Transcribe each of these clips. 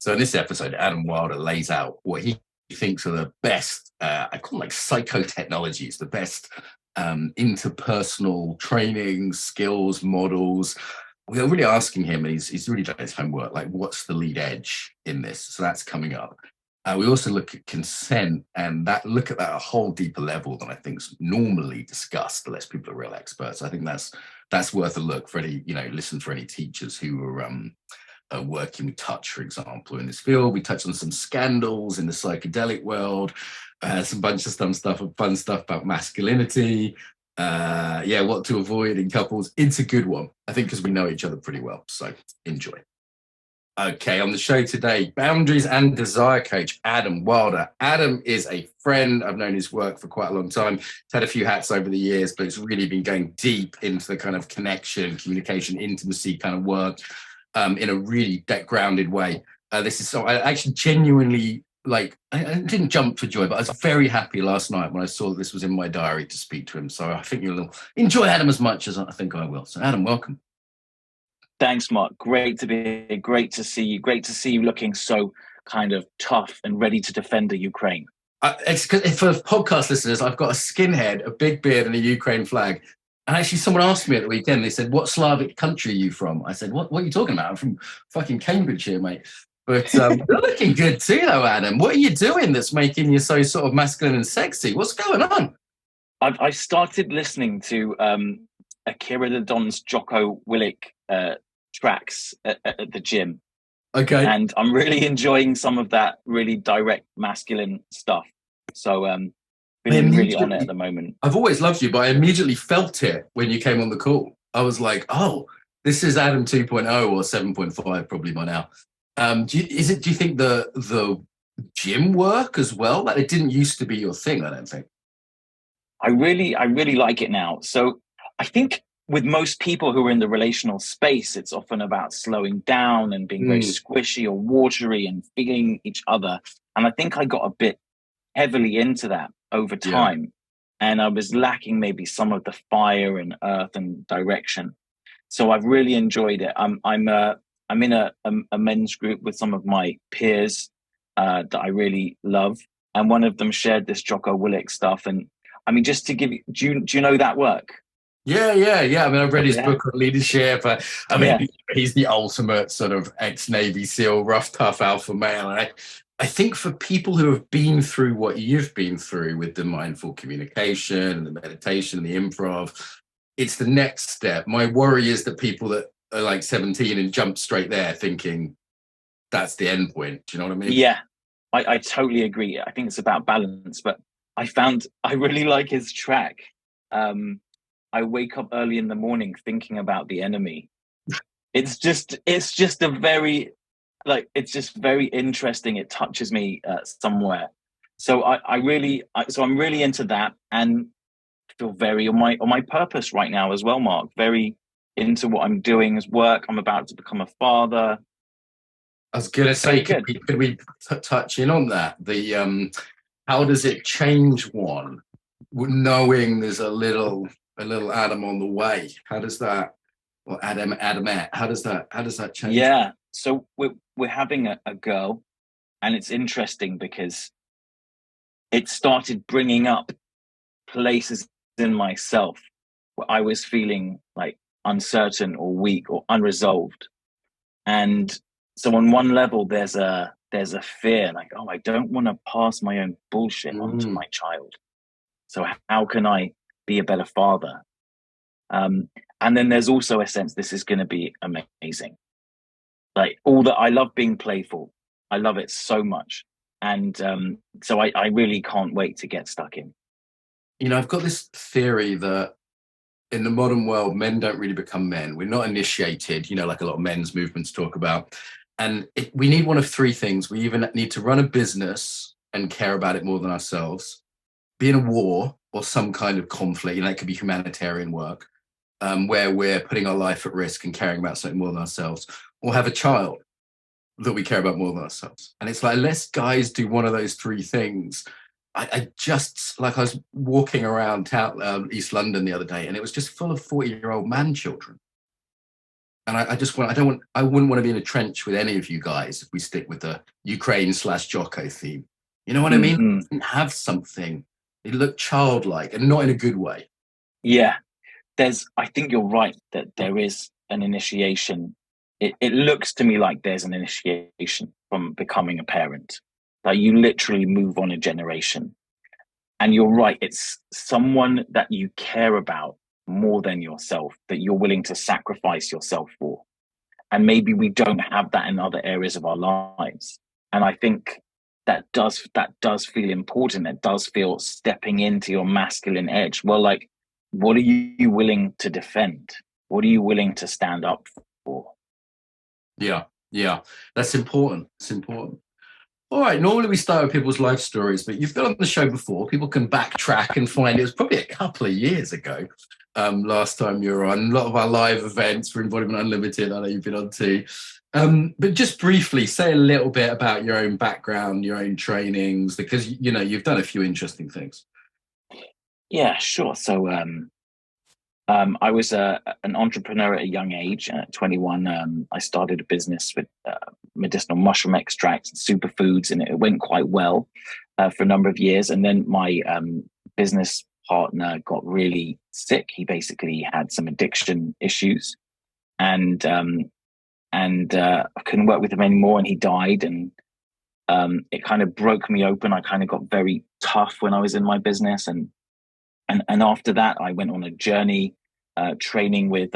So in this episode, Adam Wilder lays out what he thinks are the best, I call them like psychotechnologies, the best interpersonal training, skills, models. We're really asking him, and he's really done his homework, like what's the lead edge in this? So that's coming up. We also look at consent and look at that at a whole deeper level than I think's normally discussed, unless people are real experts. I think that's worth a look for any, listen for any teachers who are working with touch, for example, in this field. We touched on some scandals in the psychedelic world, some bunch of fun stuff about masculinity. What to avoid in couples. It's a good one, I think, because we know each other pretty well. So enjoy. Okay, on the show today, boundaries and desire coach, Adam Wilder. Adam is a friend. I've known his work for quite a long time. He's had a few hats over the years, but it's really been going deep into the kind of connection, communication, intimacy kind of work in a really grounded way. This is so I actually genuinely I didn't jump for joy, but I was very happy last night when I saw that this was in my diary to speak to him. So I think you'll enjoy Adam as much as I think I will. So Adam, welcome. Thanks, Mark. Great to be here. Great to see you. Great to see you looking so kind of tough and ready to defend the Ukraine. It's for podcast listeners, I've got a skinhead, a big beard, and a Ukraine flag. And actually, someone asked me at the weekend, they said, what Slavic country are you from? I said, what are you talking about? I'm from fucking Cambridgeshire, mate. But you're looking good too, though, Adam. What are you doing that's making you so sort of masculine and sexy? What's going on? I started listening to Akira the Don's Jocko Willink tracks at the gym. Okay. And I'm really enjoying some of that really direct masculine stuff. So feeling really on it at the moment. Have always loved you, but I immediately felt it when you came on the call. I was like, oh, this is Adam 2.0 or 7.5 probably by now. Do you think the gym work as well? Like, it didn't used to be your thing, I don't think. I really like it now. So I think with most people who are in the relational space, it's often about slowing down and being very squishy or watery and feeling each other. And I think I got a bit heavily into that over time. Yeah. And I was lacking maybe some of the fire and earth and direction. So I've really enjoyed it. I'm in a men's group with some of my peers that I really love. And one of them shared this Jocko Willink stuff. And I mean, just to give you, do you know that work? Yeah. I mean, I've read his book on leadership. He's the ultimate sort of ex-Navy SEAL, rough, tough alpha male. And I think for people who have been through what you've been through with the mindful communication and the meditation and the improv, it's the next step. My worry is that people that are like 17 and jump straight there thinking that's the end point. Do you know what I mean? Yeah, I totally agree. I think it's about balance, but I really like his track. I wake up early in the morning thinking about the enemy. It's just a very, it's just very interesting. It touches me somewhere. So I'm really into that and feel very on my purpose right now as well, Mark. Very into what I'm doing as work. I'm about to become a father. I was going to say, could we touch in on that? How does it change one knowing there's a little Adam on the way? How does that, or Adamette, how does that change? Yeah. So we're having a girl, and it's interesting because it started bringing up places in myself where I was feeling like uncertain or weak or unresolved. And so on one level, there's a fear like, oh, I don't want to pass my own bullshit onto my child. So how can I be a better father? And then there's also a sense this is going to be amazing. Like all that, I love being playful. I love it so much. And so I really can't wait to get stuck in. I've got this theory that in the modern world, men don't really become men. We're not initiated, like a lot of men's movements talk about. And we need one of three things. We even need to run a business and care about it more than ourselves, be in a war or some kind of conflict, it could be humanitarian work, where we're putting our life at risk and caring about something more than ourselves, or have a child that we care about more than ourselves. And it's like, unless guys do one of those three things, I just, I was walking around East London the other day, and it was just full of 40-year-old man children. And I wouldn't want to be in a trench with any of you guys if we stick with the Ukraine/Jocko theme. You know what I mean? Mm-hmm. Have something. They look childlike and not in a good way. Yeah, I think you're right that there is an initiation. It looks to me like there's an initiation from becoming a parent. Like you literally move on a generation. And you're right, it's someone that you care about more than yourself, that you're willing to sacrifice yourself for. And maybe we don't have that in other areas of our lives. And I think that does feel important. It does feel stepping into your masculine edge. Well, like, what are you willing to defend? What are you willing to stand up for? Yeah, yeah, that's important. It's important. All right, normally we start with people's life stories, but you've been on the show before. People can backtrack and find it was probably a couple of years ago. Last time you were on a lot of our live events for Embodiment Unlimited. I know you've been on too. But just briefly, say a little bit about your own background, your own trainings, because you know you've done a few interesting things. Yeah, sure. So I was an entrepreneur at a young age. At 21, I started a business with medicinal mushroom extracts and superfoods, and it went quite well for a number of years. And then my business partner got really sick. He basically had some addiction issues, and I couldn't work with him anymore. And he died, and it kind of broke me open. I kind of got very tough when I was in my business, and after that, I went on a journey, training with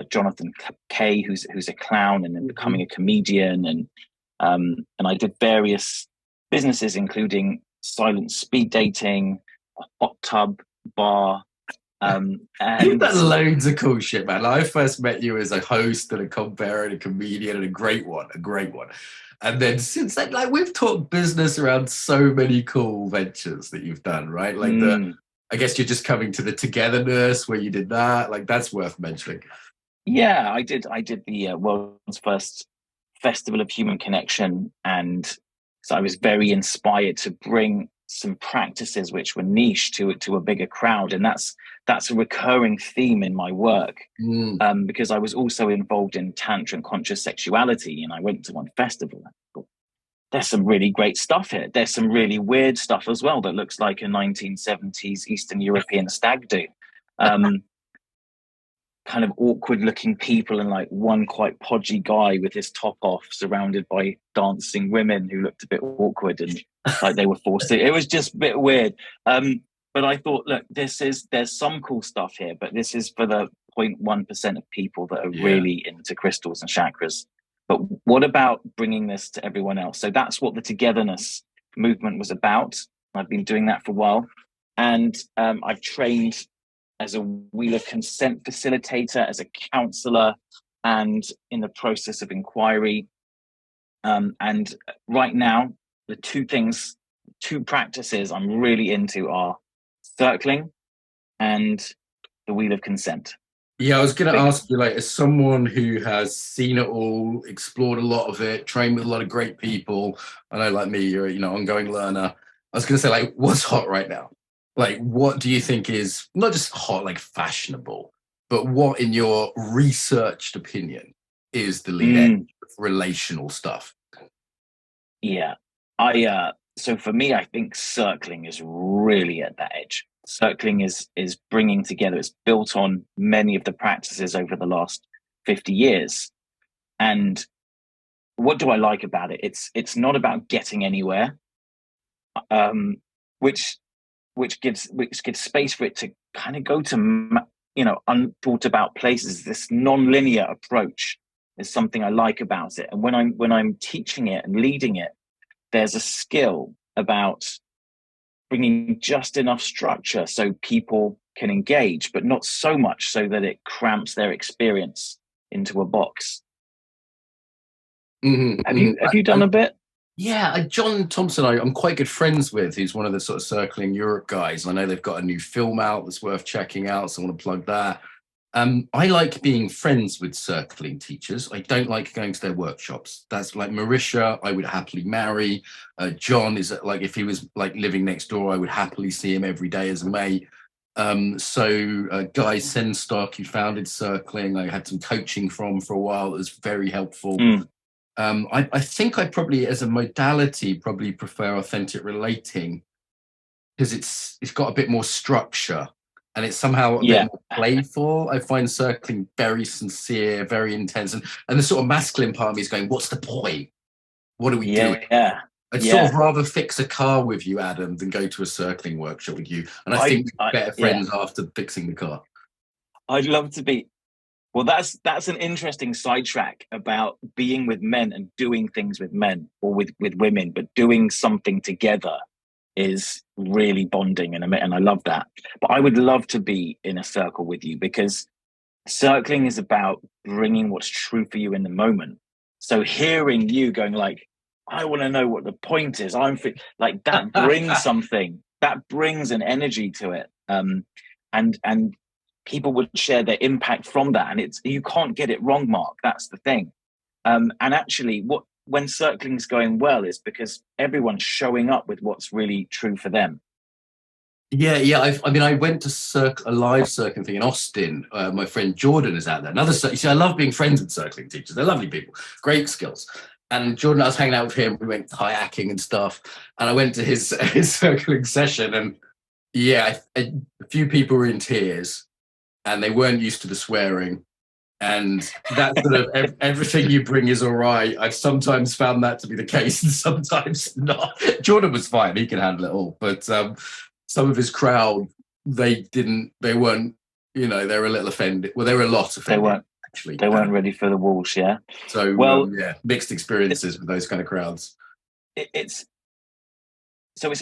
Jonathan Kay, who's a clown, and then becoming a comedian, and I did various businesses, including silent speed dating, a hot tub bar, and You've done loads of cool shit, man. I first met you as a host and a compere and a comedian, and a great one. And then since then, like we've talked business around so many cool ventures that you've done, right? Like I guess you're just coming to the togetherness where you did that. Like that's worth mentioning. Yeah, I did the world's first festival of human connection, and so I was very inspired to bring some practices which were niche to a bigger crowd, and that's a recurring theme in my work. Because I was also involved in tantra and conscious sexuality, and I went to one festival. And I thought, there's some really great stuff here. There's some really weird stuff as well that looks like a 1970s Eastern European stag do. Kind of awkward looking people, and like one quite podgy guy with his top off surrounded by dancing women who looked a bit awkward and like they were forced to. It was just a bit weird. But I thought, look, there's some cool stuff here, but this is for the 0.1% of people that are really into crystals and chakras. But what about bringing this to everyone else? So that's what the togetherness movement was about. I've been doing that for a while. And I've trained as a wheel of consent facilitator, as a counselor, and in the process of inquiry. And right now, the two practices I'm really into are circling and the wheel of consent. Yeah, I was going to ask you, like, as someone who has seen it all, explored a lot of it, trained with a lot of great people, I know, like me, you're, ongoing learner. I was going to say, like, what's hot right now? Like, what do you think is not just hot, like fashionable, but what, in your researched opinion, is the lead edge of relational stuff? Yeah, so for me, I think circling is really at that edge. Circling is bringing together. It's built on many of the practices over the last 50 years. And what do I like about it? It's not about getting anywhere, which gives space for it to kind of go to unthought about places. This non-linear approach is something I like about it. And when I'm teaching it and leading it, there's a skill about bringing just enough structure so people can engage, but not so much so that it cramps their experience into a box. Have you done a bit? Yeah, John Thompson, I'm quite good friends with. He's one of the sort of Circling Europe guys. I know they've got a new film out that's worth checking out, so I want to plug that. I like being friends with circling teachers. I don't like going to their workshops. That's like Marisha, I would happily marry. John is like, if he was like living next door, I would happily see him every day as a mate. Guy Senstock, who founded Circling, I had some coaching from for a while. It was very helpful. I think I probably, as a modality, probably prefer authentic relating because it's got a bit more structure and it's somehow a bit more playful. I find Circling very sincere, very intense, and the sort of masculine part of me is going, "What's the point? What are we doing?" I'd sort of rather fix a car with you, Adam, than go to a Circling workshop with you. And I think we're better friends after fixing the car. I'd love to be. Well, that's an interesting sidetrack about being with men and doing things with men or with women, but doing something together is really bonding, and I love that. But I would love to be in a circle with you, because Circling is about bringing what's true for you in the moment. So hearing you going like, I want to know what the point is. Like that brings something, that brings an energy to it. And people would share their impact from that. And you can't get it wrong, Mark. That's the thing. And actually when Circling's going well is because everyone's showing up with what's really true for them. Yeah. I went to a live Circling thing in Austin. My friend Jordan is out there. You see, I love being friends with Circling teachers. They're lovely people, great skills. And Jordan, I was hanging out with him. We went kayaking and stuff. And I went to his Circling session. And a few people were in tears and they weren't used to the swearing. And that sort of everything you bring is all right. I've sometimes found that to be the case and sometimes not. Jordan was fine. He can handle it all. But some of his crowd, they weren't, they were a little offended. Well, they were a lot offended. They weren't ready for the Walsh, yeah. So mixed experiences with those kind of crowds. It's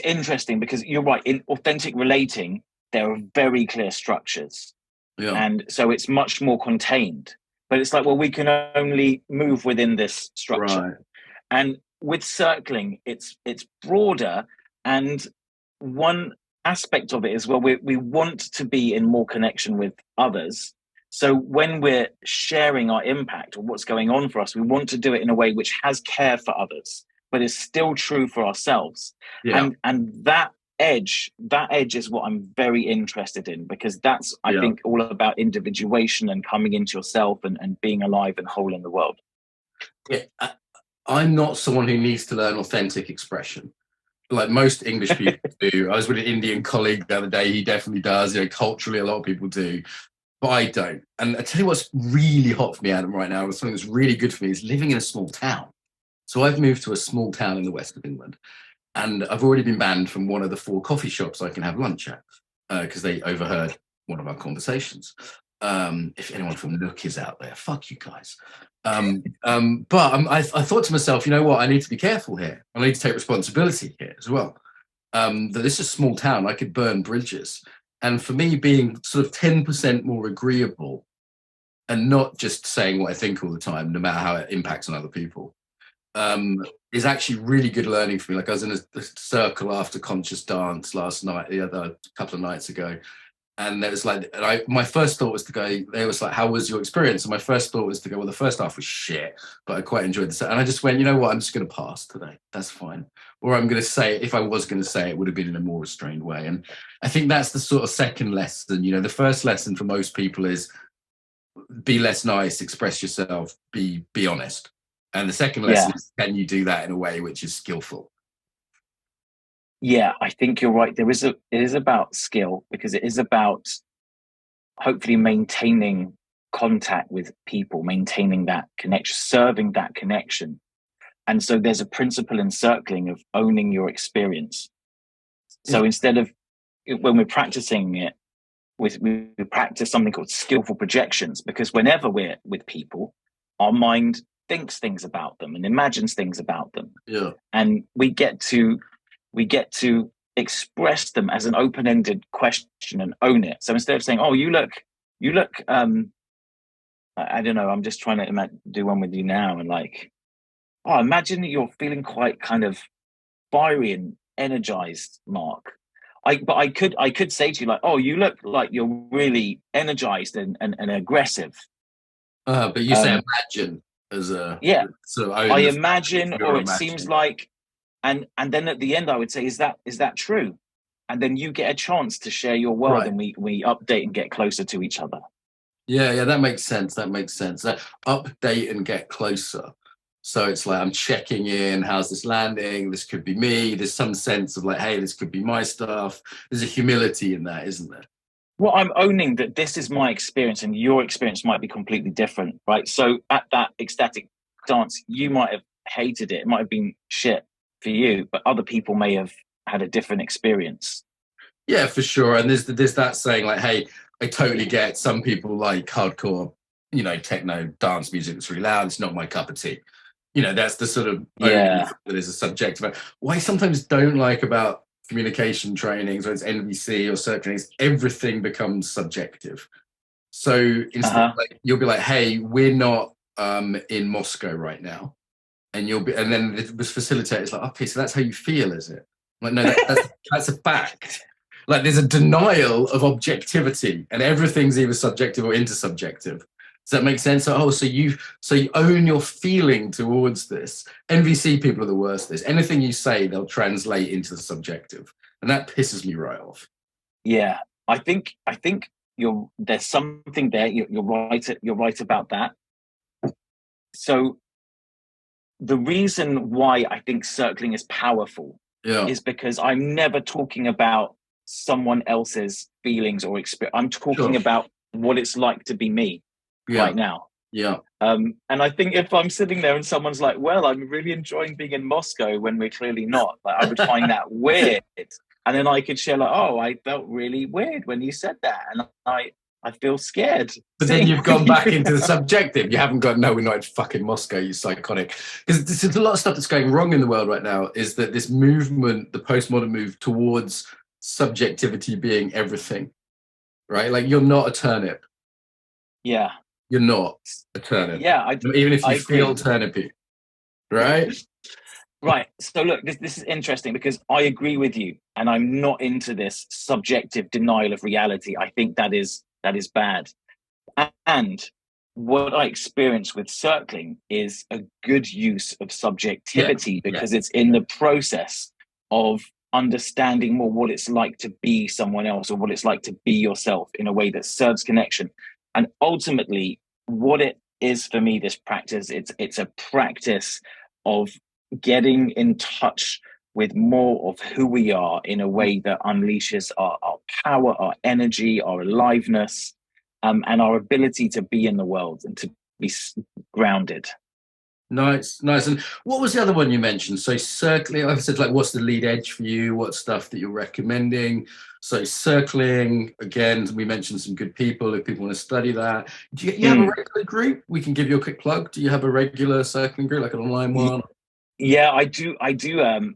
interesting because you're right. In authentic relating, there are very clear structures, and so it's much more contained. But it's like, well, we can only move within this structure, right. And with Circling, it's broader, and one aspect of it is, well, we want to be in more connection with others. So when we're sharing our impact or what's going on for us, we want to do it in a way which has care for others, but is still true for ourselves. Yeah. And that edge is what I'm very interested in, because that's, I think, all about individuation and coming into yourself and being alive and whole in the world. Yeah, I'm not someone who needs to learn authentic expression like most English people do. I was with an Indian colleague the other day. He definitely does. Culturally, a lot of people do. But I don't. And I tell you what's really hot for me, Adam, right now, something that's really good for me is living in a small town. So I've moved to a small town in the west of England, and I've already been banned from one of the 4 coffee shops I can have lunch at because they overheard one of our conversations. If anyone from Nook is out there, fuck you guys. But I thought to myself, you know what? I need to be careful here. I need to take responsibility here as well. That this is a small town. I could burn bridges. And for me, being sort of 10% more agreeable and not just saying what I think all the time, no matter how it impacts on other people, is actually really good learning for me. Like I was in a circle after conscious dance last night, the other couple of nights ago. And it was like, my first thought was to go, they was like, how was your experience? And my first thought was to go, well, the first half was shit, but I quite enjoyed the set. And I just went, you know what? I'm just going to pass today. That's fine. Or I'm going to say, if I was going to say, it would have been in a more restrained way. And I think that's the sort of second lesson. The first lesson for most people is be less nice, express yourself, be honest. And the second lesson is, can you do that in a way which is skillful? Yeah, I think you're right. It is about skill, because it is about hopefully maintaining contact with people, maintaining that connection, serving that connection. And so there's a principle in Circling of owning your experience. So instead of, when we're practicing it, we practice something called skillful projections, because whenever we're with people, our mind thinks things about them and imagines things about them. Yeah. And we get to express them as an open-ended question and own it. So instead of saying, oh, you look, I don't know, I'm just trying to do one with you now. And like, oh, imagine that you're feeling quite kind of fiery and energized, Mark. But I could say to you like, oh, you look like you're really energized and aggressive. But you say imagine as a sort of I imagine, or it seems like, and then at the end I would say, is that true? and then you get a chance to share your world, Right. and we update and get closer to each other. Yeah, that makes sense. That makes sense. That update and get closer. So it's like I'm checking in. How's this landing? This could be me. There's some sense of like, hey, this could be my stuff. There's a humility in that, isn't there? Well, I'm owning that this is my experience and your experience might be completely different, right? So at that ecstatic dance, you might have hated it. It might have been shit for you, but other people may have had a different experience. Yeah, for sure. And there's that saying like, hey, I totally get some people like hardcore, techno dance music that's really loud. It's not my cup of tea. That's the sort of owning Yeah. that is a subjective. What I sometimes don't like about communication trainings, whether it's NVC or cert trainings, everything becomes subjective. So instead, like, you'll be like, hey, we're not in Moscow right now. And then the facilitator's like, okay, so that's how you feel, is it? I'm like, no, that's a fact. Like, there's a denial of objectivity, and everything's either subjective or intersubjective. Does that make sense? So you own your feeling towards this. NVC people are the worst at this. Anything you say, they'll translate into the subjective, and that pisses me right off. Yeah, I think there's something there. You're right. You're right about that. So the reason why I think circling is powerful is because I'm never talking about someone else's feelings or experience. I'm talking about what it's like to be me right now. Yeah. And I think if I'm sitting there and someone's like, well, I'm really enjoying being in Moscow when we're clearly not, like, I would find that weird. And then I could share like, oh, I felt really weird when you said that. And I feel scared. But then you've gone back into the subjective. You haven't gone, no, we're not in fucking Moscow, you psychotic. Because there's a lot of stuff that's going wrong in the world right now, is that this movement, the postmodern move towards subjectivity being everything, right? Like, you're not a turnip. Yeah. You're not a turnip. Yeah. Even if you feel turnipy, right? Right. So look, this is interesting because I agree with you, and I'm not into this subjective denial of reality. I think that is bad. And what I experience with circling is a good use of subjectivity because it's in the process of understanding more what it's like to be someone else, or what it's like to be yourself in a way that serves connection. And ultimately, what it is for me, this practice, it's a practice of getting in touch with more of who we are in a way that unleashes our power, our energy, our aliveness, and our ability to be in the world and to be grounded. Nice. And what was the other one you mentioned? So circling, I said, like, what's the lead edge for you? What stuff that you're recommending? So circling, again, we mentioned some good people if people want to study that. Do you have a regular group? We can give you a quick plug. Do you have a regular circling group, like an online one? Yeah, I do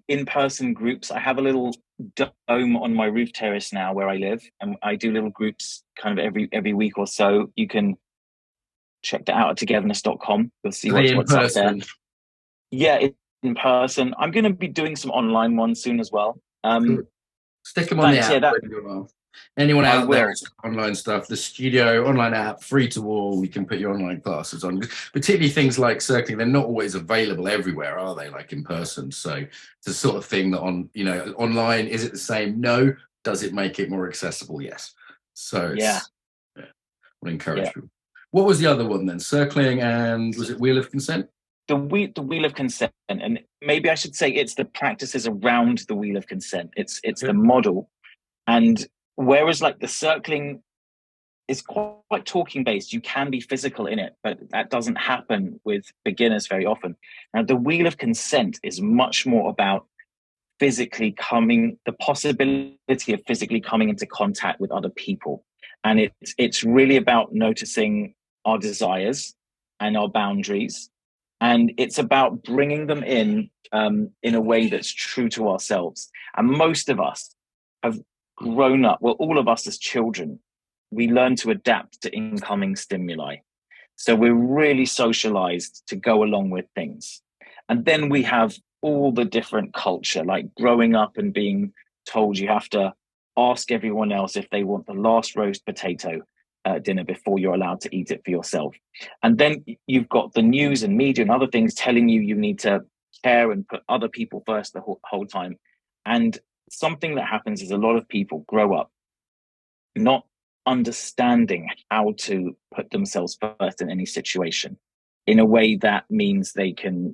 in-person groups. I have a little dome on my roof terrace now where I live, and I do little groups kind of every week or so. You can check that out at togetherness.com. You'll see what's up there. Yeah, in person. I'm going to be doing some online ones soon as well. Cool. Stick them on the app. Anyone out there, online stuff, the studio online app, free to all. We can put your online classes on, particularly things like circling. They're not always available everywhere, are they? Like in person. So it's the sort of thing that online, is it the same? No. Does it make it more accessible? Yes. So I would encourage people. What was the other one then? Circling, and was it Wheel of Consent? The Wheel of Consent, and maybe I should say it's the practices around the Wheel of Consent. It's the model, and whereas like the circling is quite talking based, you can be physical in it, but that doesn't happen with beginners very often. Now the Wheel of Consent is much more about the possibility of physically coming into contact with other people, and it's really about noticing our desires and our boundaries, and it's about bringing them in a way that's true to ourselves. And most of us have grown up, well, all of us as children, we learn to adapt to incoming stimuli. So we're really socialized to go along with things. And then we have all the different culture, like growing up and being told you have to ask everyone else if they want the last roast potato dinner before you're allowed to eat it for yourself. And then you've got the news and media and other things telling you need to care and put other people first the whole time. And something that happens is a lot of people grow up not understanding how to put themselves first in any situation, in a way that means they can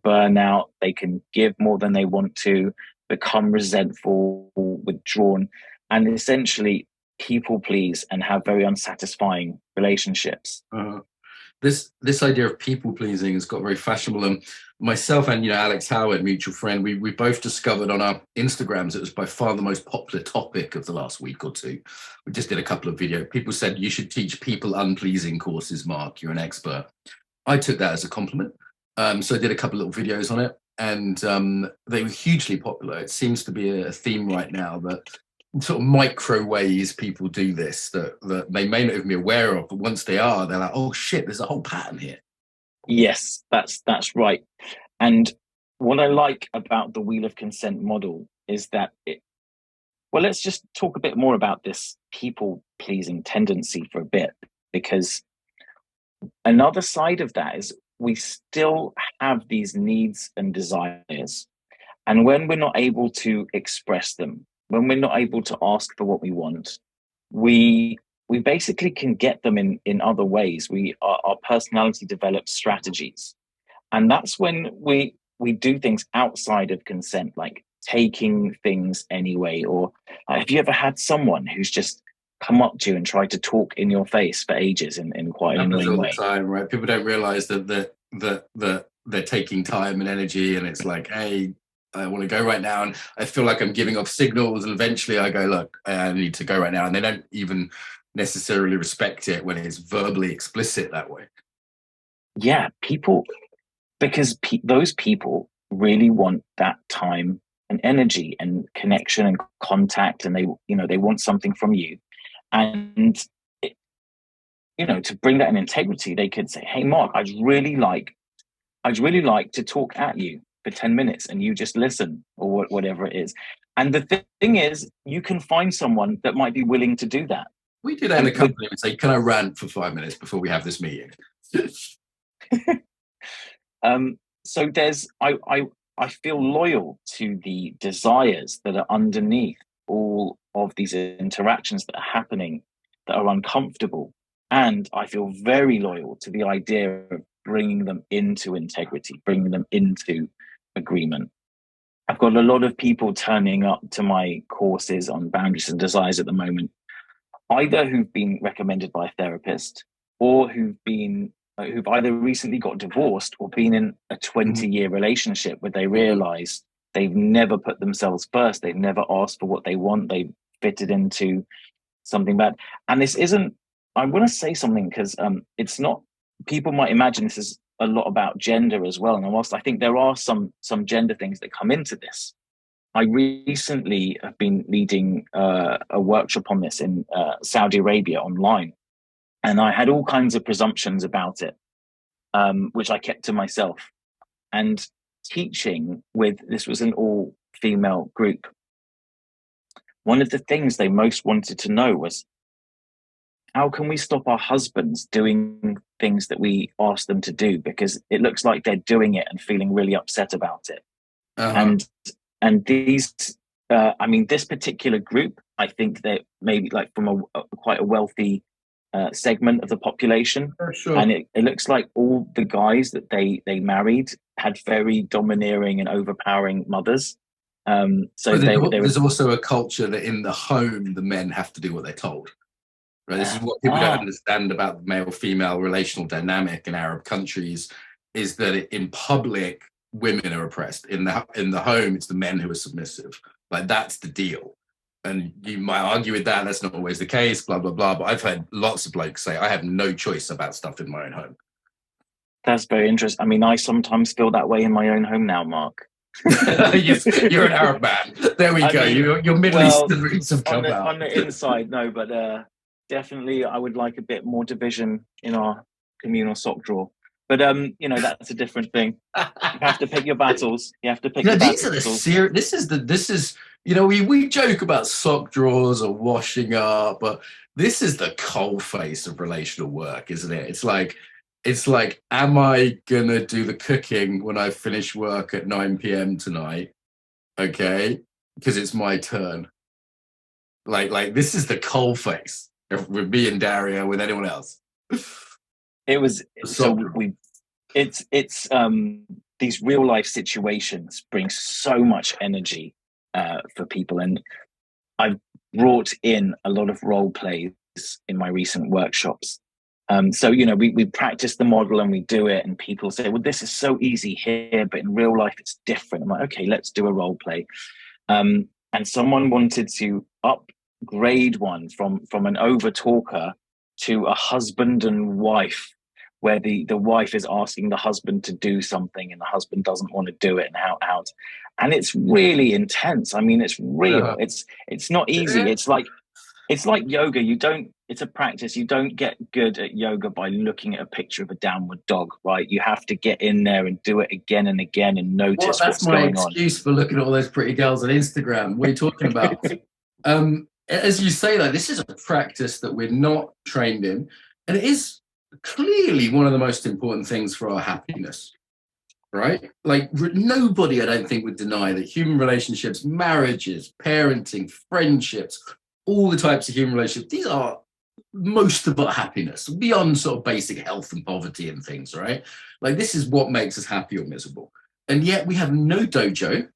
burn out, they can give more than they want to, become resentful, withdrawn, and essentially people please and have very unsatisfying relationships. This idea of people pleasing has got very fashionable, and myself and Alex Howard, mutual friend, we both discovered on our Instagrams it was by far the most popular topic of the last week or two. We just did a couple of videos. People said you should teach people unpleasing courses, Mark, you're an expert. I took that as a compliment, so I did a couple of little videos on it, and they were hugely popular. It seems to be a theme right now that sort of micro ways people do this that they may not even be aware of, but once they are, they're like, oh shit, there's a whole pattern here. Yes, that's right. And what I like about the wheel of consent model is that well, let's just talk a bit more about this people pleasing tendency for a bit, because another side of that is we still have these needs and desires, and when we're not able to express them, when we're not able to ask for what we want, we basically can get them in other ways. Our personality develops strategies, and that's when we do things outside of consent, like taking things anyway. Or have you ever had someone who's just come up to you and tried to talk in your face for ages in quite an annoying way? All the time, right? People don't realize that they're taking time and energy, and it's like, hey, I want to go right now, and I feel like I'm giving off signals, and eventually I go, look, I need to go right now, and they don't even necessarily respect it when it's verbally explicit that way. Yeah, people, because those people really want that time and energy and connection and contact, and they want something from you, and to bring that in integrity, they could say, hey Mark, I'd really like to talk at you for 10 minutes and you just listen, or whatever it is. And the thing is, you can find someone that might be willing to do that. We do that in the company and say, can I rant for 5 minutes before we have this meeting? So I feel loyal to the desires that are underneath all of these interactions that are happening that are uncomfortable. And I feel very loyal to the idea of bringing them into integrity, bringing them into agreement. I've got a lot of people turning up to my courses on boundaries and desires at the moment, either who've been recommended by a therapist, or who've either recently got divorced or been in a 20-year relationship where they realize they've never put themselves first. They've never asked for what they want. They've fitted into something bad. And this isn't, I want to say something, because it's not, people might imagine this is a lot about gender as well. And whilst I think there are some gender things that come into this, I recently have been leading a workshop on this in Saudi Arabia online. And I had all kinds of presumptions about it, which I kept to myself. And teaching this was an all-female group. One of the things they most wanted to know was, how can we stop our husbands doing things that we ask them to do? Because it looks like they're doing it and feeling really upset about it. And these, this particular group, I think that maybe like from quite a wealthy segment of the population. Sure. And it looks like all the guys that they married had very domineering and overpowering mothers. There's also a culture that in the home, the men have to do what they're told. Right? This is what people don't understand about the male-female relational dynamic in Arab countries, is that in public, women are oppressed. In the home, it's the men who are submissive. Like, that's the deal. And you might argue with that. That's not always the case, blah, blah, blah. But I've heard lots of blokes say, I have no choice about stuff in my own home. That's very interesting. I mean, I sometimes feel that way in my own home now, Mark. You're an Arab man. There we go. Your Middle Eastern roots have come out. On the inside, no, but definitely I would like a bit more division in our communal sock drawer. But that's a different thing. You have to pick your battles. You have to pick. These are the serious. This is we joke about sock drawers or washing up, but this is the cold face of relational work, isn't it? It's like, am I gonna do the cooking when I finish work at 9 p.m. tonight? Okay, because it's my turn. Like this is the coal face with me and Dario, with anyone else. It was so we it's these real life situations bring so much energy for people, and I've brought in a lot of role plays in my recent workshops. So we practice the model and we do it, and people say, well, this is so easy here, but in real life it's different. I'm like, okay, let's do a role play. And someone wanted to upgrade one from an over talker to a husband and wife, where the wife is asking the husband to do something and the husband doesn't want to do it, and how and it's really intense. I mean, it's real. It's not easy. It's like yoga. It's a practice. You don't get good at yoga by looking at a picture of a downward dog, right? You have to get in there and do it again and again and notice what's going on. That's my excuse for looking at all those pretty girls on Instagram. What are you talking about? As you say, that this is a practice that we're not trained in, and it is clearly one of the most important things for our happiness, right? Like nobody, I don't think, would deny that human relationships, marriages, parenting, friendships, all the types of human relationships, these are most of our happiness, beyond sort of basic health and poverty and things, right? Like this is what makes us happy or miserable. And yet we have no dojo,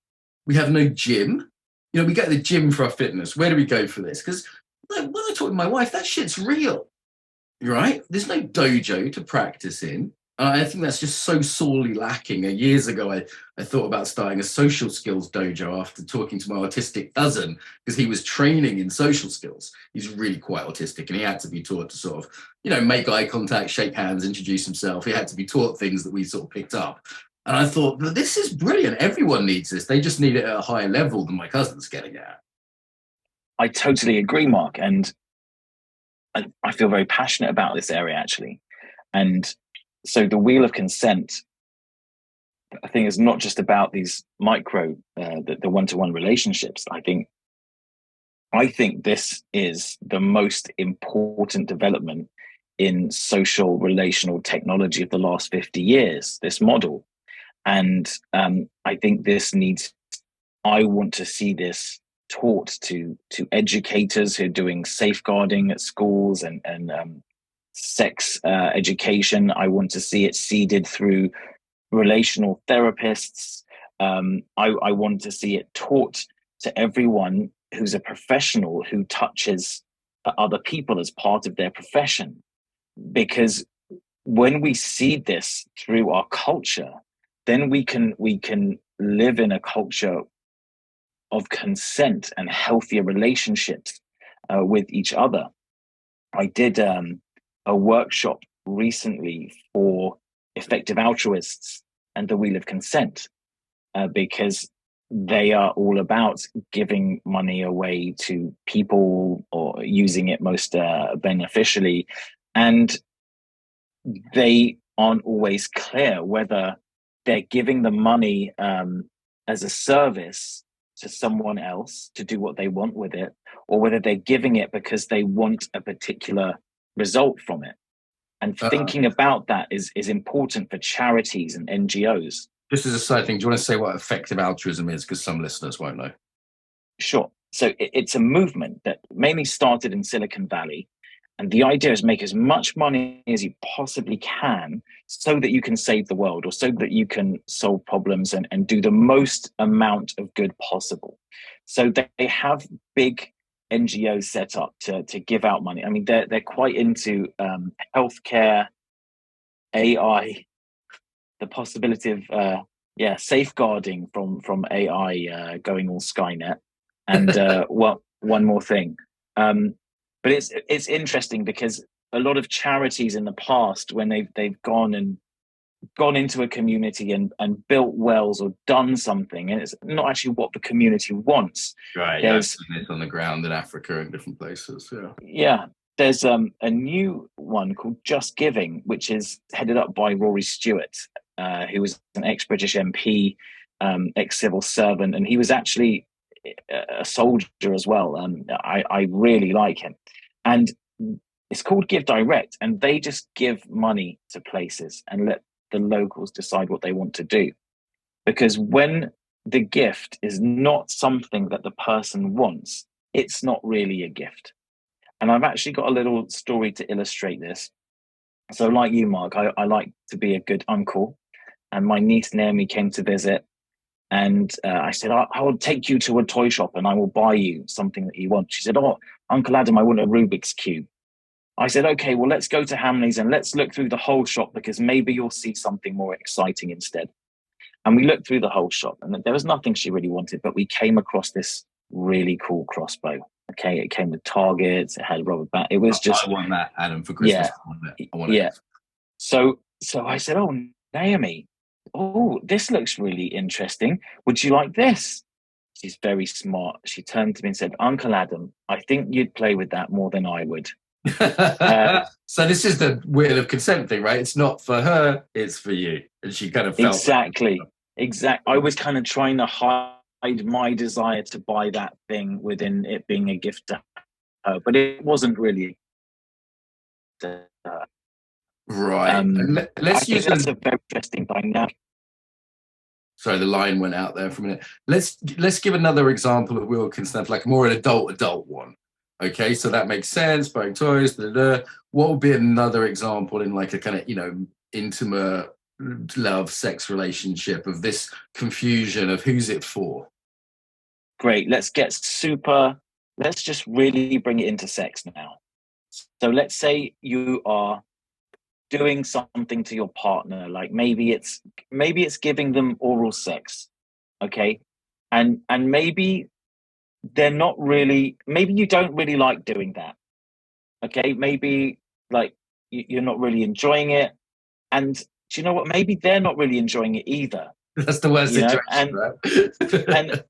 we have no gym. We go to the gym for our fitness. Where do we go for this? Because when I talk to my wife, that shit's real, right? There's no dojo to practice in. I think that's just so sorely lacking. Years ago, I thought about starting a social skills dojo after talking to my autistic cousin, because he was training in social skills. He's really quite autistic, and he had to be taught to sort of, make eye contact, shake hands, introduce himself. He had to be taught things that we sort of picked up. And I thought, but this is brilliant. Everyone needs this. They just need it at a higher level than my cousin's getting at. I totally agree, Mark. And I feel very passionate about this area, actually. And so the wheel of consent, I think, is not just about these micro, the one-to-one relationships. I think this is the most important development in social relational technology of the last 50 years, this model. And I think I want to see this taught to educators who are doing safeguarding at schools and sex education. I want to see it seeded through relational therapists. I want to see it taught to everyone who's a professional who touches other people as part of their profession. Because when we seed this through our culture, then we can live in a culture of consent and healthier relationships with each other. I did a workshop recently for effective altruists and the wheel of consent, because they are all about giving money away to people or using it most beneficially. And they aren't always clear whether they're giving the money as a service to someone else to do what they want with it, or whether they're giving it because they want a particular result from it. And thinking about that is important for charities and NGOs. Just as a side thing, do you want to say what effective altruism is? Because some listeners won't know. Sure. So it's a movement that mainly started in Silicon Valley. And the idea is make as much money as you possibly can so that you can save the world, or so that you can solve problems and do the most amount of good possible. So they have big NGOs set up to give out money. I mean, they're quite into healthcare, AI, the possibility of safeguarding from AI going all Skynet, and one more thing. But it's interesting because a lot of charities in the past, when they've gone into a community and built wells or done something, and it's not actually what the community wants. Right. There's it's on the ground in Africa and different places. Yeah. Yeah. There's a new one called Just Giving, which is headed up by Rory Stewart, who was an ex-British MP, ex-civil servant, and he was actually a soldier as well. I really like him. And it's called Give Direct, and they just give money to places and let the locals decide what they want to do. Because when the gift is not something that the person wants, it's not really a gift. And I've actually got a little story to illustrate this. So, like you, Mark, I like to be a good uncle. And my niece Naomi came to visit. And I said, I will take you to a toy shop and I will buy you something that you want. She said, oh, Uncle Adam, I want a Rubik's Cube. I said, okay, well, let's go to Hamley's and let's look through the whole shop because maybe you'll see something more exciting instead. And we looked through the whole shop and there was nothing she really wanted, but we came across this really cool crossbow. Okay, it came with targets, it had rubber band. It was just, I want that, Adam, for Christmas. Yeah, I want it. Yeah. So I said, oh, Naomi, oh, this looks really interesting. Would you like this? She's very smart. She turned to me and said, Uncle Adam, I think you'd play with that more than I would. So this is the wheel of consent thing, right? It's not for her, it's for you. And she kind of felt exactly. I was kind of trying to hide my desire to buy that thing within it being a gift to her, but it wasn't really. Right. Let's use that's a very interesting dynamic. Sorry, the line went out there for a minute. Let's give another example of wheel of consent, like more an adult one. Okay, so that makes sense. Buying toys. What would be another example in like a kind of intimate love sex relationship of this confusion of who's it for? Great. Let's just really bring it into sex now. So let's say you are doing something to your partner, like maybe it's giving them oral sex, okay, and maybe they're not really, maybe you don't really like doing that, okay, maybe like you're not really enjoying it, and do you know what, maybe they're not really enjoying it either. That's the worst situation, right?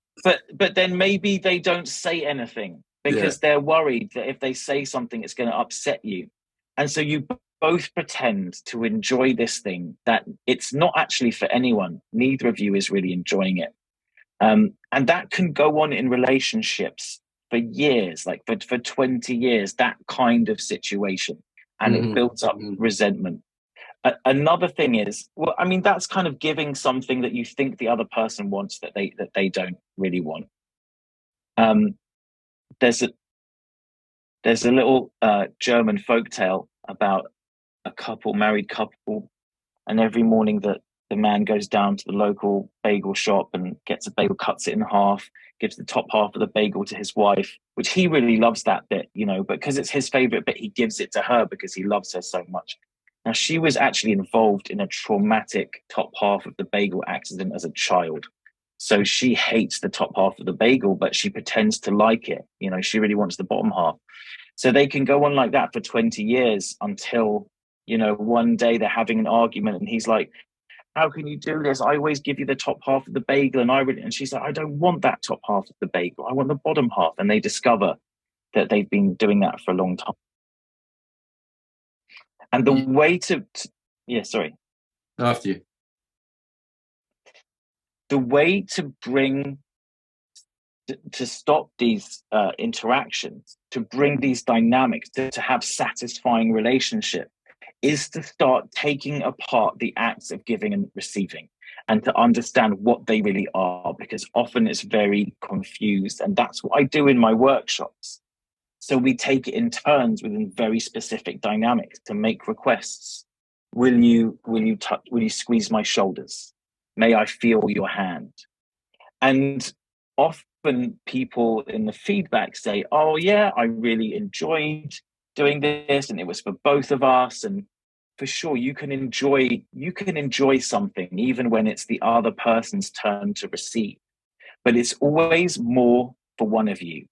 But then maybe they don't say anything because they're worried that if they say something it's going to upset you, and so you both pretend to enjoy this thing that it's not actually for anyone. Neither of you is really enjoying it. And that can go on in relationships for years, like for 20 years, that kind of situation. And it builds up resentment. Another thing is, well, I mean, that's kind of giving something that you think the other person wants that they don't really want. There's a little German folktale about a married couple, and every morning that the man goes down to the local bagel shop and gets a bagel, cuts it in half, gives the top half of the bagel to his wife, which he really loves that bit, but because it's his favorite bit, he gives it to her because he loves her so much. Now, she was actually involved in a traumatic top half of the bagel accident as a child. So she hates the top half of the bagel, but she pretends to like it. She really wants the bottom half. So they can go on like that for 20 years until one day they're having an argument and he's like, how can you do this? I always give you the top half of the bagel. And she's like, I don't want that top half of the bagel. I want the bottom half. And they discover that they've been doing that for a long time. And the way After you. The way to stop these interactions, to bring these dynamics, to have satisfying relationship, is to start taking apart the acts of giving and receiving and to understand what they really are, because often it's very confused. And that's what I do in my workshops. So we take it in turns within very specific dynamics to make requests. Will you squeeze my shoulders? May I feel your hand? And often people in the feedback say, oh yeah, I really enjoyed doing this and it was for both of us. And for sure, you can enjoy something even when it's the other person's turn to receive, but it's always more for one of you.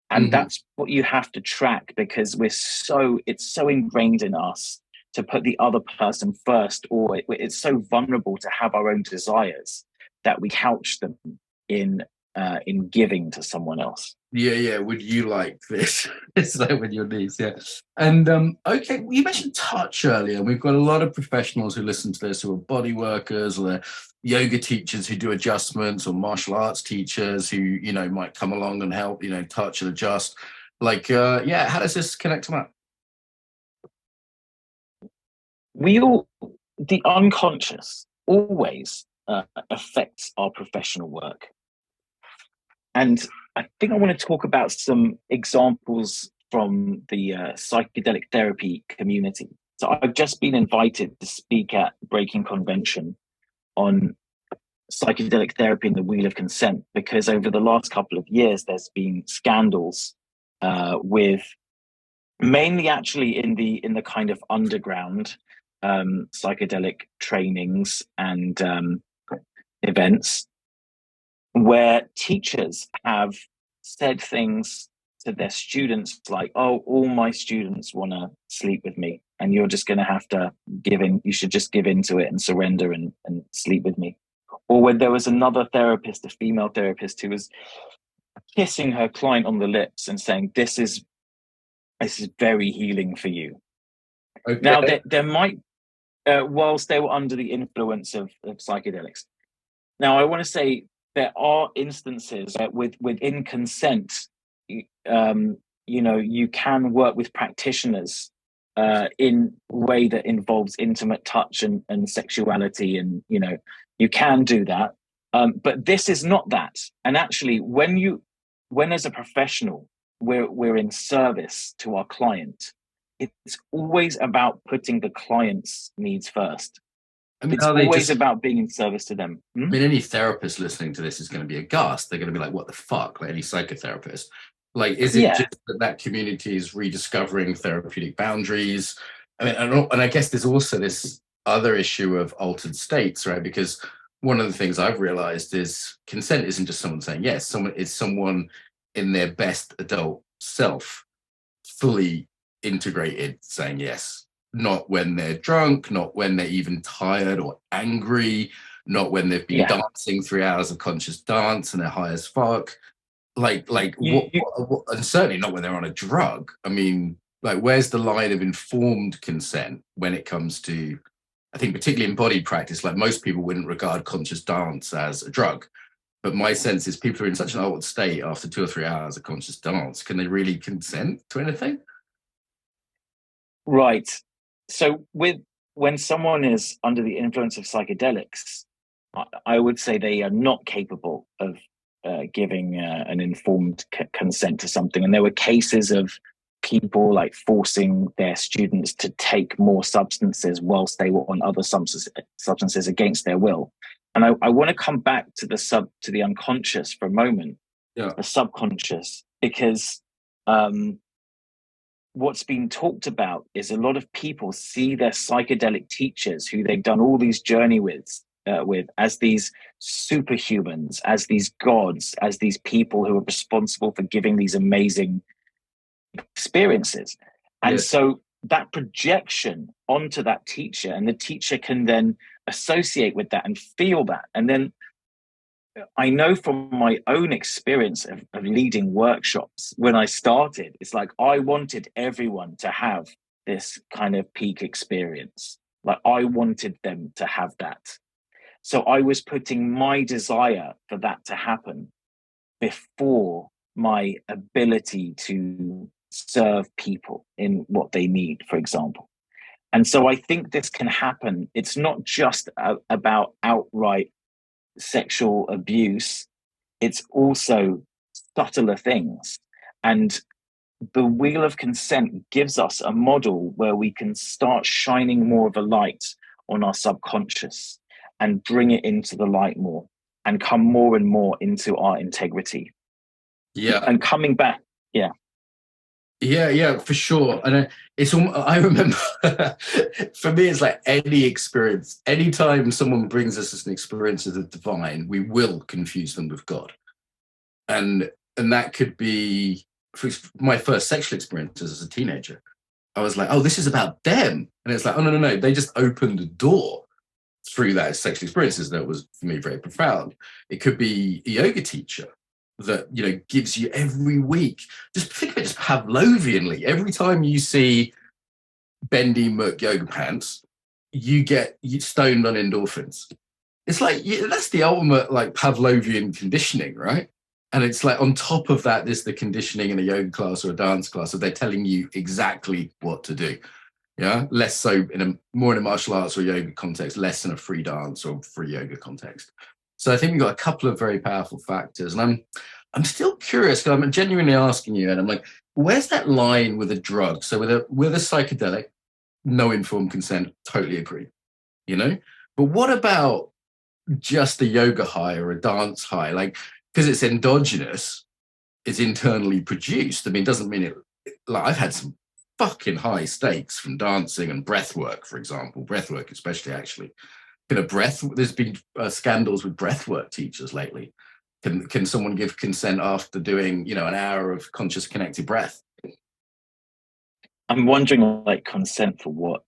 And that's what you have to track, because it's so ingrained in us to put the other person first, or it's so vulnerable to have our own desires that we couch them in giving to someone else. Yeah. Would you like this? It's like with your niece, yeah. And okay, you mentioned touch earlier. We've got a lot of professionals who listen to this who are body workers, or they're yoga teachers who do adjustments, or martial arts teachers who might come along and help touch and adjust. Like, how does this connect to that? The unconscious always affects our professional work. And I think I want to talk about some examples from the psychedelic therapy community. So I've just been invited to speak at Breaking Convention on psychedelic therapy and the wheel of consent, because over the last couple of years, there's been scandals with mainly actually in the kind of underground psychedelic trainings and events, where teachers have said things to their students like, oh, all my students want to sleep with me, and you're just going to have to give in. You should just give into it and surrender and sleep with me. Or when there was another therapist, a female therapist, who was kissing her client on the lips and saying, this is very healing for you. Okay. Now, there might, whilst they were under the influence of psychedelics. Now, I want to say there are instances within consent, you can work with practitioners in a way that involves intimate touch and sexuality, and you can do that. But this is not that. And actually, when as a professional we're in service to our client, it's always about putting the client's needs first. I mean, it's always about being in service to them. I mean, any therapist listening to this is going to be aghast. They're going to be like, what the fuck? Like any psychotherapist. Like, is it just that community is rediscovering therapeutic boundaries? I mean, and I guess there's also this other issue of altered states, right? Because one of the things I've realized is consent isn't just someone saying yes. It's someone in their best adult self, fully integrated, saying yes. Not when they're drunk, not when they're even tired or angry, not when they've been dancing 3 hours of conscious dance and they're high as fuck. What, and certainly not when they're on a drug. I mean, like, where's the line of informed consent when it comes to, I think particularly in body practice, like most people wouldn't regard conscious dance as a drug. But my sense is people are in such an altered state after 2 or 3 hours of conscious dance. Can they really consent to anything? Right. So when someone is under the influence of psychedelics, I would say they are not capable of giving an informed consent to something. And there were cases of people like forcing their students to take more substances whilst they were on other substances against their will. And I want to come back to the unconscious for a moment, the subconscious, because what's been talked about is a lot of people see their psychedelic teachers who they've done all these journey with as these superhumans, as these gods, as these people who are responsible for giving these amazing experiences. And so that projection onto that teacher, and the teacher can then associate with that and feel that. And then I know from my own experience of leading workshops, when I started, it's like I wanted everyone to have this kind of peak experience. Like I wanted them to have that. So I was putting my desire for that to happen before my ability to serve people in what they need, for example. And so I think this can happen. It's not just about outright sexual abuse. It's also subtler things. And the wheel of consent gives us a model where we can start shining more of a light on our subconscious and bring it into the light more and come more and more into our integrity. Yeah. And coming back, Yeah, for sure. And I remember for me, it's like any experience, anytime someone brings us an experience of the divine, we will confuse them with God. And that could be my first sexual experiences as a teenager. I was like, oh, this is about them. And it's like, oh, no. They just opened the door through that sexual experiences. That was, for me, very profound. It could be a yoga teacher that gives you every week. Just think of it just Pavlovianly. Every time you see bendy Merc yoga pants, you get stoned on endorphins. It's like that's the ultimate like Pavlovian conditioning, right? And it's like on top of that, there's the conditioning in a yoga class or a dance class, so they're telling you exactly what to do. Yeah, less so in a more in a martial arts or yoga context, less in a free dance or free yoga context. So I think we've got a couple of very powerful factors, and I'm still curious because I'm genuinely asking you, and I'm like, where's that line with a drug? So with a psychedelic, no informed consent, totally agree, you know. But what about just a yoga high or a dance high? Like, because it's endogenous, it's internally produced. I mean, it doesn't mean it. Like, I've had some fucking high stakes from dancing and breath work, for example, breath work especially. Actually, there's been scandals with breath work teachers lately. Can someone give consent after doing an hour of conscious connected breath? I'm wondering, like, consent for what?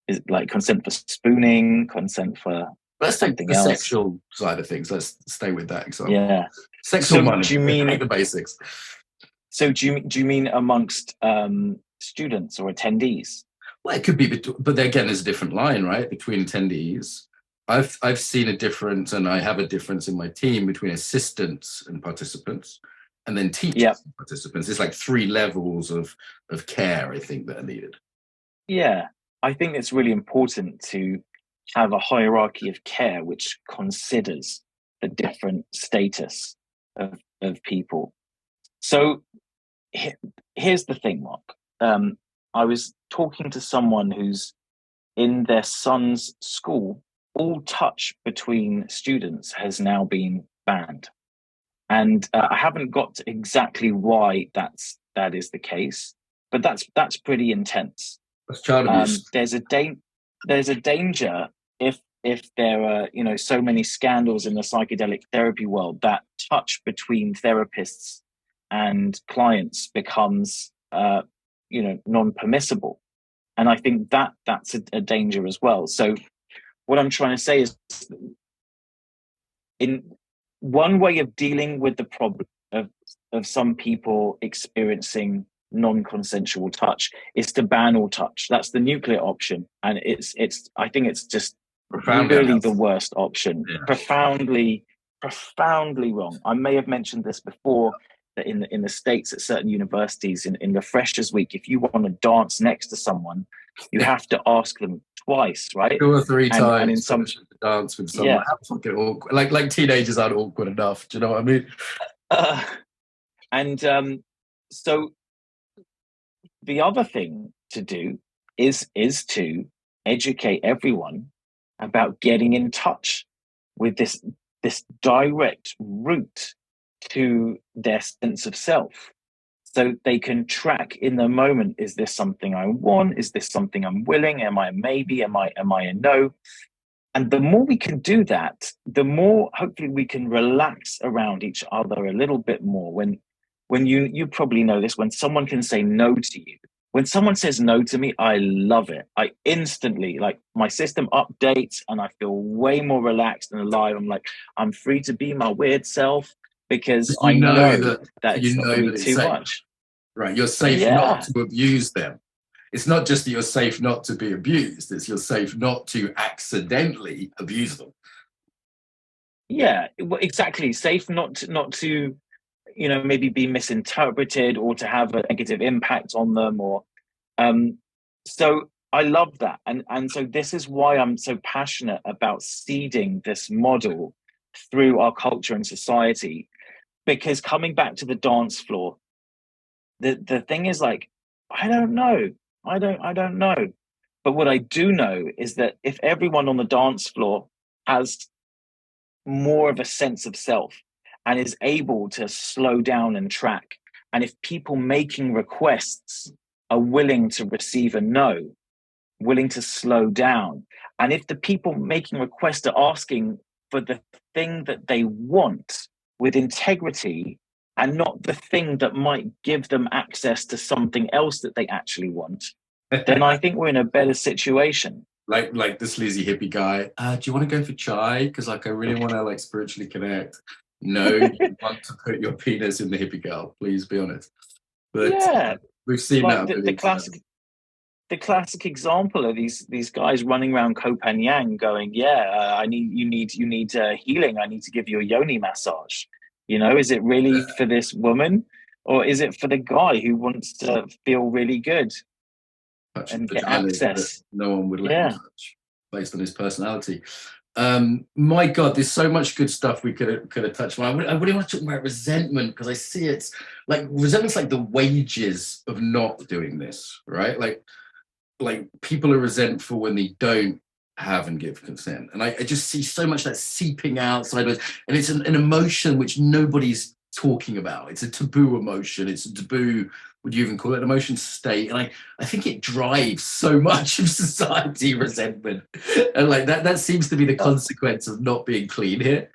Is it like consent for spooning, consent for Let's take something the else? sexual side of things. Let's stay with that example. Yeah. Sexual So money, do you mean the basics. so do you mean amongst students or attendees? Well, it could be, but again, there's a different line, right, between attendees. I've seen a difference, and I have a difference in my team between assistants and participants, and then teachers Yeah. and participants. It's like three levels of care, I think, that are needed. Yeah. I think it's really important to have a hierarchy of care which considers the different status of people. So here's the thing, Mark. I was talking to someone who's in their son's school. All touch between students has now been banned, and I haven't got to exactly why that is the case, but that's pretty intense. That's child abuse. There's a danger if there are so many scandals in the psychedelic therapy world that touch between therapists and clients becomes non-permissible, and I think that's a danger as well. So what I'm trying to say is, in one way of dealing with the problem of some people experiencing non-consensual touch is to ban all touch. That's the nuclear option, and it's I think it's just Profound really MS. the worst option. Yeah. Profoundly wrong. I may have mentioned this before, that in the States at certain universities in the freshers week, if you want to dance next to someone, you have to ask them twice, right? 2 or 3 times And in some, to dance with someone. yeah. How fucking awkward. Like teenagers aren't awkward enough. Do you know what I mean? And so the other thing to do is to educate everyone about getting in touch with this direct route to their sense of self, so they can track in the moment: is this something I want? Is this something I'm willing? Am I a maybe? Am I a no? And the more we can do that, the more hopefully we can relax around each other a little bit more. When you probably know this, when someone can say no to you, when someone says no to me, I love it. I instantly, like, my system updates and I feel way more relaxed and alive. I'm like, I'm free to be my weird self, because I know that it's not going to be it's too safe, much. right? You're safe not Yeah. to abuse them. It's not just that you're safe not to be abused, it's you're safe not to accidentally abuse them. Yeah, exactly. Safe not to maybe be misinterpreted or to have a negative impact on them, or so I love that. And so this is why I'm so passionate about seeding this model through our culture and society, because coming back to the dance floor, the thing is, like, I don't know. I don't know. But what I do know is that if everyone on the dance floor has more of a sense of self and is able to slow down and track, and if people making requests are willing to receive a no, willing to slow down, and if the people making requests are asking for the thing that they want with integrity and not the thing that might give them access to something else that they actually want, then I think we're in a better situation. Like the sleazy hippie guy. Do you want to go for chai? Because I really want to spiritually connect. No, you want to put your penis in the hippie girl. Please be honest. But Yeah, we've seen like that. the classic example of these guys running around Koh Phangan going, yeah, you need healing. I need to give you a yoni massage. Is it really for this woman, or is it for the guy who wants to feel really good? touching and get vaginas that access. no one would let him Yeah. touch based on his personality. My God, there's so much good stuff we could have touched on. I really want to talk about resentment, because I see it's like resentment's like the wages of not doing this, right? Like people are resentful when they don't have and give consent. And I just see so much that seeping out sideways. And it's an emotion which nobody's talking about. It's a taboo emotion. It's a taboo, would you even call it an emotion state? And I think it drives so much of society, resentment. And like that seems to be the consequence of not being clean here.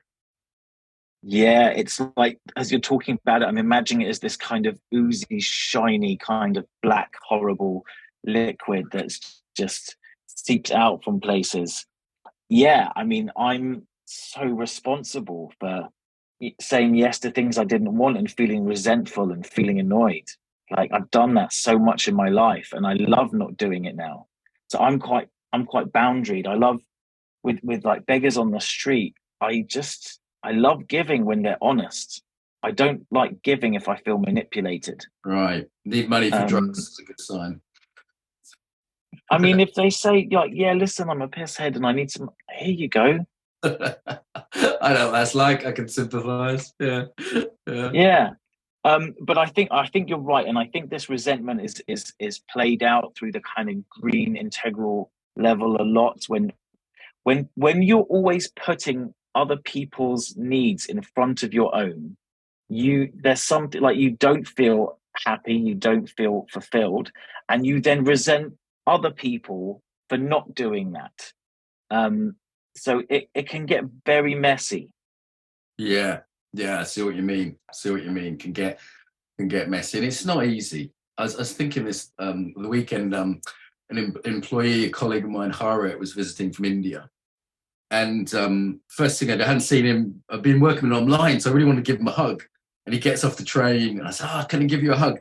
Yeah, it's like, as you're talking about it, I'm imagining it as this kind of oozy, shiny, kind of black, horrible liquid that's just seeped out from places. Yeah, I mean, I'm so responsible for saying yes to things I didn't want and feeling resentful and feeling annoyed. Like I've done that so much in my life, and I love not doing it now. So I'm quite boundaried. I love with like beggars on the street. I love giving when they're honest. I don't like giving if I feel manipulated. Right. Need money for drugs is a good sign. I mean, if they say like, yeah, listen, I'm a piss head and I need some, here you go. I know what that's like. I can sympathize. Yeah. Yeah. Yeah. But I think you're right, and I think this resentment is played out through the kind of green integral level a lot when you're always putting other people's needs in front of your own. There's something like you don't feel happy, you don't feel fulfilled, and you then resent other people for not doing that. So it can get very messy. Yeah. Yeah. I see what you mean. Can get messy, and it's not easy. I was thinking this the weekend. Employee, a colleague of mine, Harriet, was visiting from India, and first thing I hadn't seen him. I've been working with him online, so I really wanted to give him a hug. And he gets off the train, and I said, "Oh, can I give you a hug?"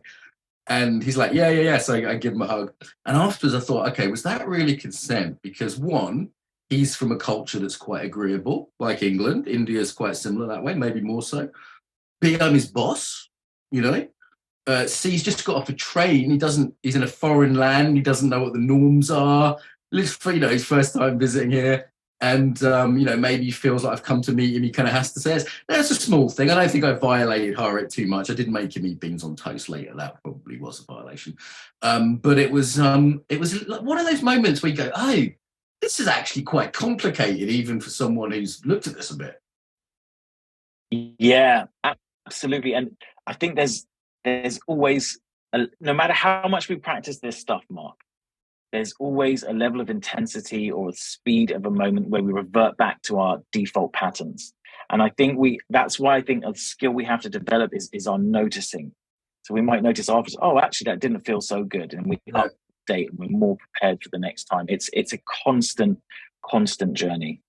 And he's like, "Yeah, yeah, yeah." So I give him a hug, and afterwards I thought, "Okay, was that really consent?" Because one, he's from a culture that's quite agreeable, like England. India's quite similar that way, maybe more so. B, I'm his boss, you know. C, he's just got off a train. He's in a foreign land. He doesn't know what the norms are. His first time visiting here. And, maybe he feels like I've come to meet him. He kind of has to say it. That's a small thing. I don't think I violated Harit too much. I did make him eat beans on toast later. That probably was a violation. But it was like one of those moments where you go, oh, this is actually quite complicated, even for someone who's looked at this a bit. Yeah, absolutely. And I think there's always no matter how much we practice this stuff, Mark, there's always a level of intensity or speed of a moment where we revert back to our default patterns. And I think that's why I think a skill we have to develop is our noticing. So we might notice afterwards, oh, actually that didn't feel so good. And we update and we're more prepared for the next time. It's a constant journey.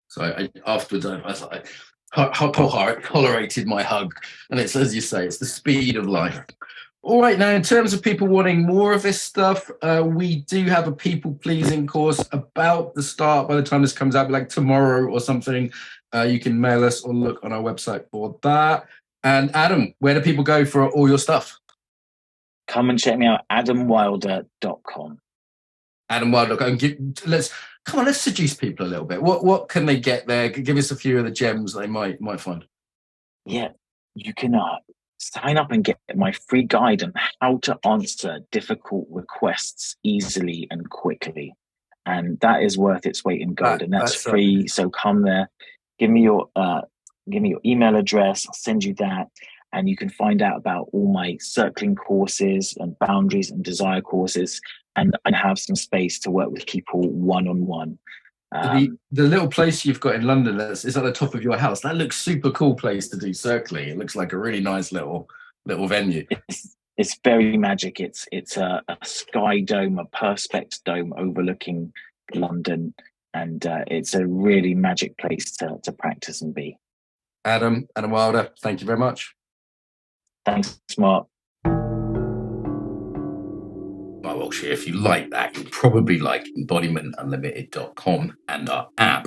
So afterwards I was like, Heart tolerated my hug. And it's, as you say, it's the speed of life. All right, now in terms of people wanting more of this stuff, we do have a people pleasing course about to start by the time this comes out, like tomorrow or something. You can mail us or look on our website for that. And Adam, where do people go for all your stuff? Come and check me out, adamwilder.com. AdamWilder.com. Let's seduce people a little bit. What can they get there? Give us a few of the gems they might find. Yeah, you can sign up and get my free guide on how to answer difficult requests easily and quickly. And that is worth its weight in gold. And that's free. So come there, give me your email address, I'll send you that. And you can find out about all my circling courses and boundaries and desire courses, and have some space to work with people one-on-one. The little place you've got in London is at the top of your house. That looks super cool place to do circling. It looks like a really nice little venue. It's very magic. It's a sky dome, a perspex dome overlooking London, and it's a really magic place to practice and be. Adam Wilder, thank you very much. Thanks, Mark. Well, Walsh, if you like that, you'll probably like embodimentunlimited.com and our app.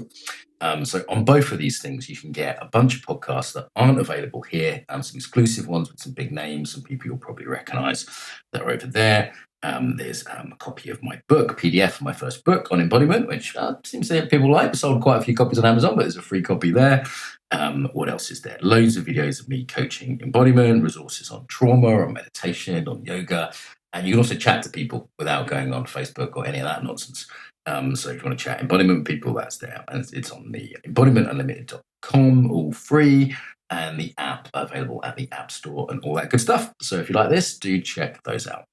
So on both of these things, you can get a bunch of podcasts that aren't available here, some exclusive ones with some big names, some people you'll probably recognize that are over there. There's a copy of my book, PDF of my first book on embodiment, which seems to people like. Sold quite a few copies on Amazon, but there's a free copy there. What else is there? Loads of videos of me coaching embodiment, resources on trauma, on meditation, on yoga. And you can also chat to people without going on Facebook or any of that nonsense. So if you want to chat embodiment with people, that's there. And it's on the embodimentunlimited.com, all free, and the app available at the App Store and all that good stuff. So if you like this, do check those out.